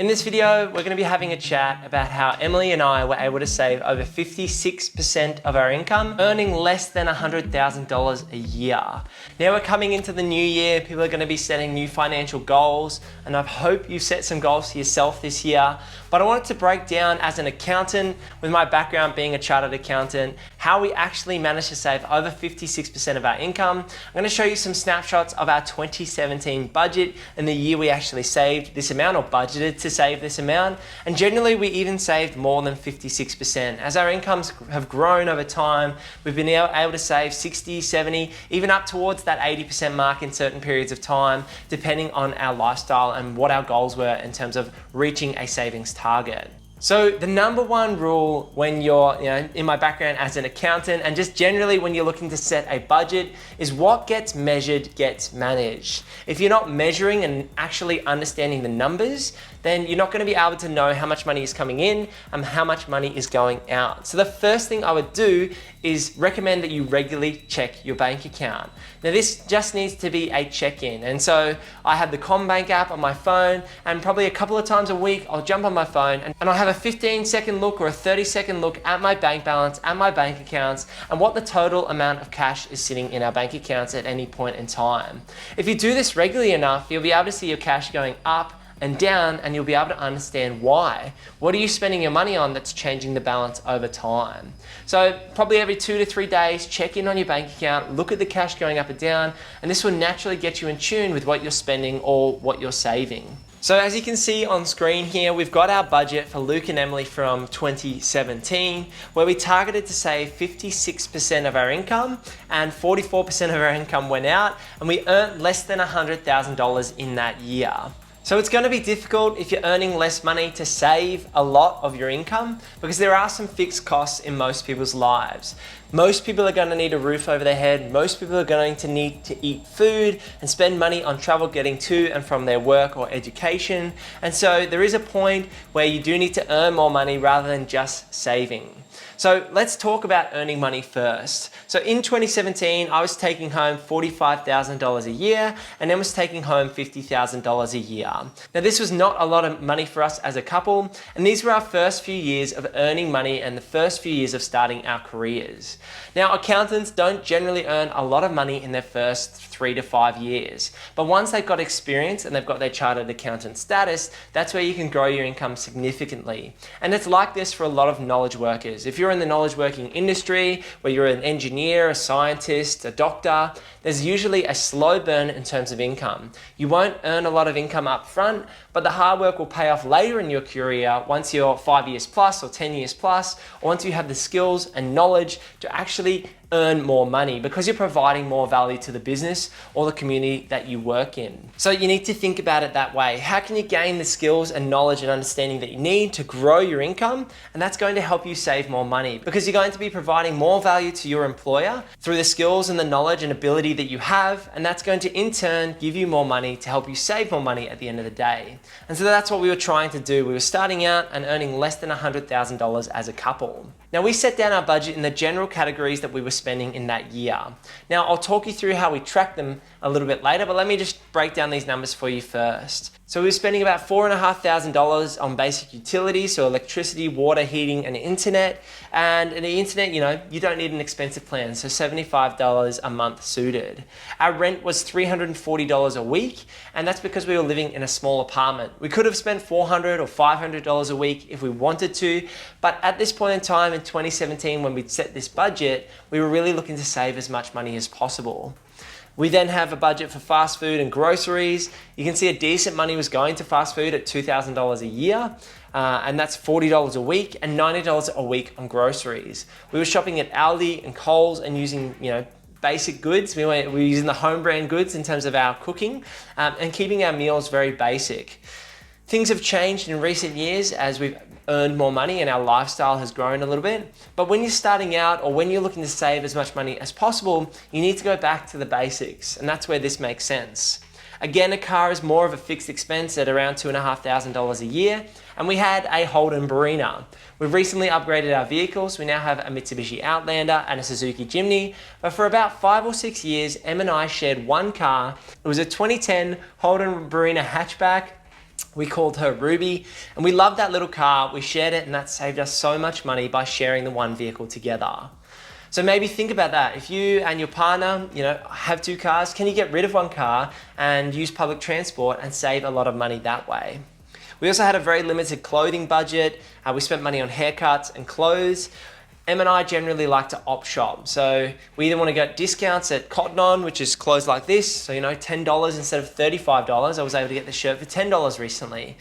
In this video, we're going to be having a chat about how Emily and I were able to save over 56% of our income, earning less than $100,000 a year. Now we're coming into the new year, people are going to be setting new financial goals, and I hope you've set some goals for yourself this year. But I wanted to break down, as an accountant, with my background being a chartered accountant, how we actually managed to save over 56% of our income. I'm going to show you some snapshots of our 2017 budget and the year we actually saved this amount or budgeted to save this amount. And generally, we even saved more than 56%. As our incomes have grown over time, we've been able to save 60, 70, even up towards that 80% mark in certain periods of time, depending on our lifestyle and what our goals were in terms of reaching a savings target. So the number one rule when you're in my background as an accountant, and just generally when you're looking to set a budget, is what gets measured gets managed. If you're not measuring and actually understanding the numbers, then you're not going to be able to know how much money is coming in and how much money is going out. So the first thing I would do is recommend that you regularly check your bank account. Now this just needs to be a check-in. And so I have the CommBank app on my phone, and probably a couple of times a week, I'll jump on my phone and I'll have a 15-second look or a 30-second look at my bank balance, at my bank accounts, and what the total amount of cash is sitting in our bank accounts at any point in time. If you do this regularly enough, you'll be able to see your cash going up and down, and you'll be able to understand why. What are you spending your money on that's changing the balance over time? So probably every 2 to 3 days, check in on your bank account, look at the cash going up and down, and this will naturally get you in tune with what you're spending or what you're saving. So as you can see on screen here, we've got our budget for Luke and Emily from 2017, where we targeted to save 56% of our income, and 44% of our income went out, and we earned less than $100,000 in that year. So it's going to be difficult if you're earning less money to save a lot of your income, because there are some fixed costs in most people's lives. Most people are going to need a roof over their head. Most people are going to need to eat food and spend money on travel getting to and from their work or education. And so there is a point where you do need to earn more money rather than just saving. So let's talk about earning money first. So in 2017, I was taking home $45,000 a year, and Em was taking home $50,000 a year. Now this was not a lot of money for us as a couple, and these were our first few years of earning money and the first few years of starting our careers. Now accountants don't generally earn a lot of money in their first 3 to 5 years, but once they've got experience and they've got their chartered accountant status, that's where you can grow your income significantly. And it's like this for a lot of knowledge workers. If you're in the knowledge working industry, where you're an engineer, a scientist, a doctor, there's usually a slow burn in terms of income. You won't earn a lot of income up front, but the hard work will pay off later in your career once you're 5 years plus or 10 years plus, or once you have the skills and knowledge to actually earn more money, because you're providing more value to the business or the community that you work in. So you need to think about it that way. How can you gain the skills and knowledge and understanding that you need to grow your income? And that's going to help you save more money, because you're going to be providing more value to your employer through the skills and the knowledge and ability that you have, and that's going to in turn give you more money to help you save more money at the end of the day. And so that's what we were trying to do. We were starting out and earning less than $100,000 as a couple. Now we set down our budget in the general categories that we were spending in that year. Now I'll talk you through how we track them a little bit later, but let me just break down these numbers for you first. So we were spending about $4,500 on basic utilities, so electricity, water, heating, and internet. And the internet, you don't need an expensive plan, so $75 a month suited. Our rent was $340 a week, and that's because we were living in a small apartment. We could have spent $400 or $500 a week if we wanted to, but at this point in time in 2017, when we set this budget, we were really looking to save as much money as possible. We then have a budget for fast food and groceries. You can see a decent money was going to fast food at $2,000 a year, and that's $40 a week and $90 a week on groceries. We were shopping at Aldi and Coles and using, basic goods. We were using the home brand goods in terms of our cooking, and keeping our meals very basic. Things have changed in recent years as we've earned more money and our lifestyle has grown a little bit. But when you're starting out or when you're looking to save as much money as possible, you need to go back to the basics, and that's where this makes sense. Again, a car is more of a fixed expense at around $2,500 a year, and we had a Holden Barina. We've recently upgraded our vehicles. We now have a Mitsubishi Outlander and a Suzuki Jimny, but for about 5 or 6 years, Em and I shared one car. It was a 2010 Holden Barina hatchback. We called her Ruby, and we loved that little car. We shared it, and that saved us so much money by sharing the one vehicle together. So maybe think about that. If you and your partner, have 2 cars, can you get rid of 1 car and use public transport and save a lot of money that way? We also had a very limited clothing budget. We spent money on haircuts and clothes. Em and I generally like to op shop. So we either want to get discounts at Cotton On, which is clothes like this. So, $10 instead of $35. I was able to get the shirt for $10 recently.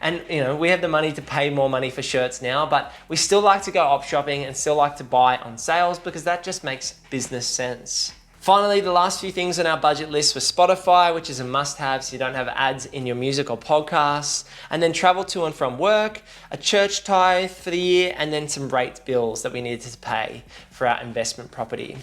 And, we have the money to pay more money for shirts now, but we still like to go op shopping and still like to buy on sales because that just makes business sense. Finally, the last few things on our budget list were Spotify, which is a must-have so you don't have ads in your music or podcasts, and then travel to and from work, a church tithe for the year, and then some rate bills that we needed to pay for our investment property.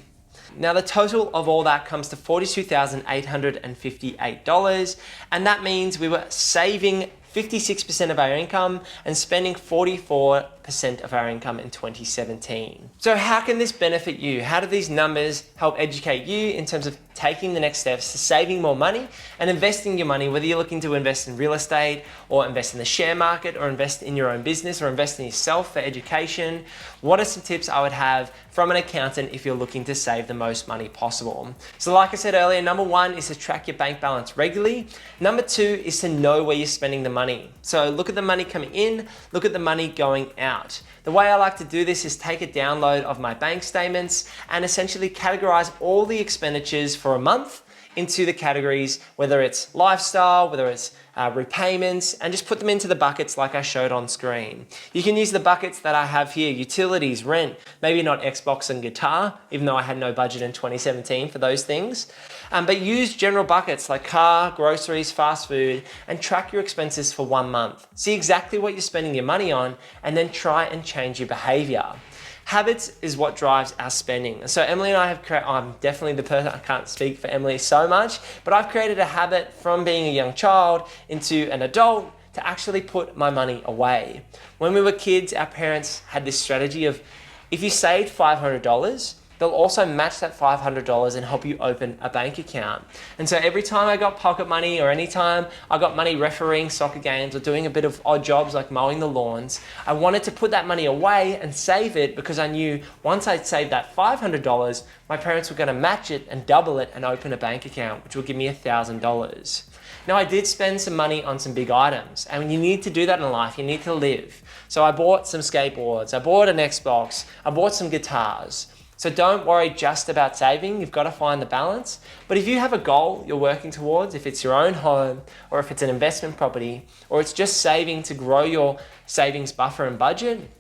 Now the total of all that comes to $42,858, and that means we were saving 56% of our income and spending 44% of our income in 2017. So how can this benefit you? How do these numbers help educate you in terms of taking the next steps to saving more money and investing your money, whether you're looking to invest in real estate or invest in the share market or invest in your own business or invest in yourself for education? What are some tips I would have from an accountant if you're looking to save the most money possible? So like I said earlier, number 1 is to track your bank balance regularly. Number 2 is to know where you're spending the money. So look at the money coming in, look at the money going out. The way I like to do this is take a download of my bank statements and essentially categorize all the expenditures for a month into the categories, whether it's lifestyle, whether it's repayments, and just put them into the buckets like I showed on screen. You can use the buckets that I have here: utilities, rent, maybe not Xbox and guitar, even though I had no budget in 2017 for those things. But use general buckets like car, groceries, fast food, and track your expenses for 1 month. See exactly what you're spending your money on, and then try and change your behavior. Habits is what drives our spending. So Emily and I have I'm definitely the person, I can't speak for Emily so much, but I've created a habit from being a young child into an adult to actually put my money away. When we were kids, our parents had this strategy of, if you saved $500, they'll also match that $500 and help you open a bank account. And so every time I got pocket money or anytime I got money refereeing soccer games or doing a bit of odd jobs like mowing the lawns, I wanted to put that money away and save it because I knew once I'd saved that $500, my parents were going to match it and double it and open a bank account, which would give me $1,000. Now I did spend some money on some big items, and you need to do that in life, you need to live. So I bought some skateboards, I bought an Xbox, I bought some guitars. So don't worry just about saving, you've got to find the balance. But if you have a goal you're working towards, if it's your own home, or if it's an investment property, or it's just saving to grow your savings buffer and budget,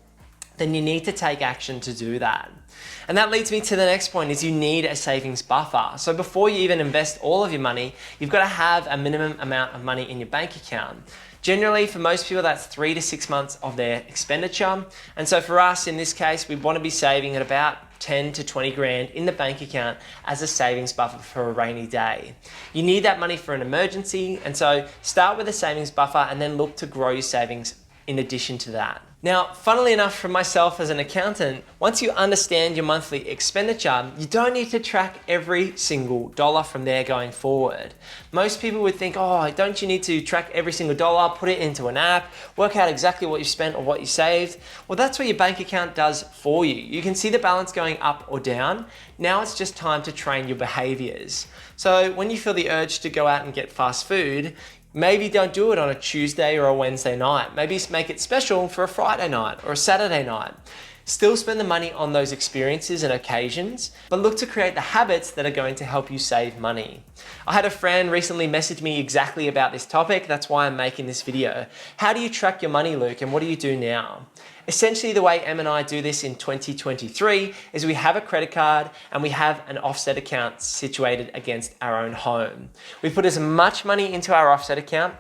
then you need to take action to do that. And that leads me to the next point, is you need a savings buffer. So before you even invest all of your money, you've got to have a minimum amount of money in your bank account. Generally, for most people, that's 3 to 6 months of their expenditure. And so for us, in this case, we want to be saving at about 10 to 20 grand in the bank account as a savings buffer for a rainy day. You need that money for an emergency, and so start with a savings buffer and then look to grow your savings in addition to that. Now, funnily enough, for myself as an accountant, once you understand your monthly expenditure, you don't need to track every single dollar from there going forward. Most people would think, oh, don't you need to track every single dollar, put it into an app, work out exactly what you spent or what you saved? Well, that's what your bank account does for you. You can see the balance going up or down. Now it's just time to train your behaviors. So when you feel the urge to go out and get fast food, maybe don't do it on a Tuesday or a Wednesday night. Maybe make it special for a Friday night or a Saturday night. Still spend the money on those experiences and occasions, but look to create the habits that are going to help you save money. I had a friend recently message me exactly about this topic. That's why I'm making this video. How do you track your money, Luke, and what do you do now? Essentially, the way Em and I do this in 2023 is we have a credit card and we have an offset account situated against our own home. We put as much money into our offset account,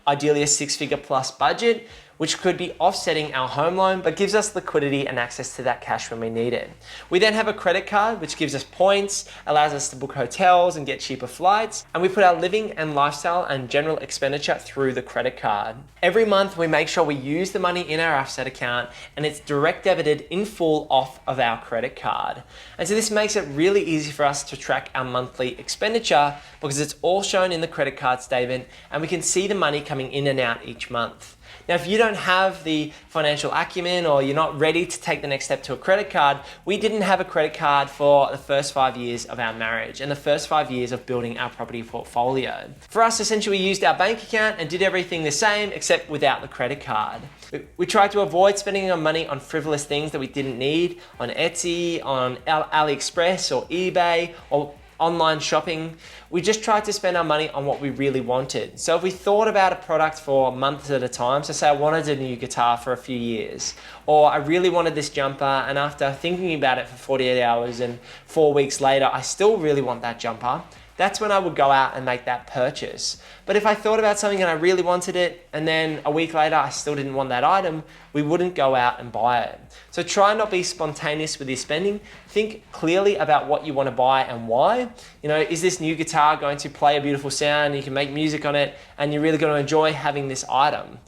ideally a 6-figure plus budget. which could be offsetting our home loan, but gives us liquidity and access to that cash when we need it. We then have a credit card, which gives us points, allows us to book hotels and get cheaper flights, and we put our living and lifestyle and general expenditure through the credit card. Every month, we make sure we use the money in our offset account and it's direct debited in full off of our credit card. And so this makes it really easy for us to track our monthly expenditure because it's all shown in the credit card statement and we can see the money coming in and out each month. Now, if you don't have the financial acumen or you're not ready to take the next step to a credit card, we didn't have a credit card for the first 5 years of our marriage and the first 5 years of building our property portfolio. For us, essentially, we used our bank account and did everything the same except without the credit card. We tried to avoid spending our money on frivolous things that we didn't need, on Etsy, on AliExpress or eBay or online shopping. We just tried to spend our money on what we really wanted. So if we thought about a product for months at a time, so say I wanted a new guitar for a few years, or I really wanted this jumper, and after thinking about it for 48 hours and 4 weeks later, I still really want that jumper, that's when I would go out and make that purchase. But if I thought about something and I really wanted it, and then a week later I still didn't want that item, we wouldn't go out and buy it. So try not be spontaneous with your spending. Think clearly about what you want to buy and why. You know, is this new guitar going to play a beautiful sound, you can make music on it, and you're really going to enjoy having this item?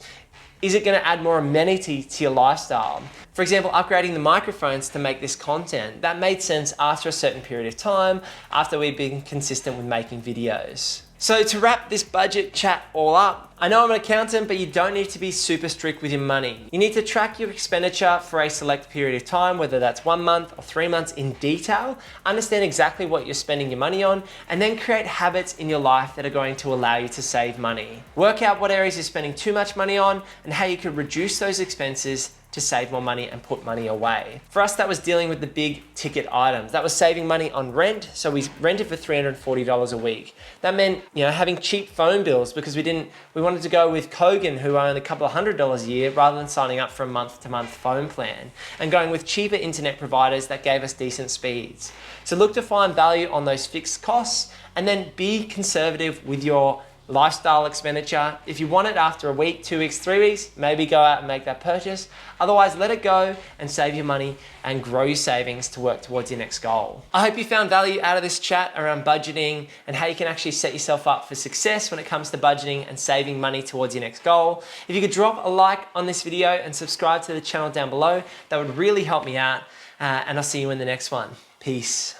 Is it going to add more amenity to your lifestyle? For example, upgrading the microphones to make this content. That made sense after a certain period of time, after we've been consistent with making videos. So to wrap this budget chat all up, I know I'm an accountant, but you don't need to be super strict with your money. You need to track your expenditure for a select period of time, whether that's 1 month or 3 months in detail, understand exactly what you're spending your money on, and then create habits in your life that are going to allow you to save money. Work out what areas you're spending too much money on and how you could reduce those expenses to save more money and put money away. For us, that was dealing with the big ticket items. That was saving money on rent. So we rented for $340 a week. That meant, having cheap phone bills because we wanted to go with Kogan, who owned a couple of $100s a year, rather than signing up for a month-to-month phone plan, and going with cheaper internet providers that gave us decent speeds. So look to find value on those fixed costs and then be conservative with your lifestyle expenditure. If you want it after a week, 2 weeks, 3 weeks, maybe go out and make that purchase. Otherwise, let it go and save your money and grow your savings to work towards your next goal. I hope you found value out of this chat around budgeting and how you can actually set yourself up for success when it comes to budgeting and saving money towards your next goal. If you could drop a like on this video and subscribe to the channel down below, that would really help me out. And I'll see you in the next one. Peace.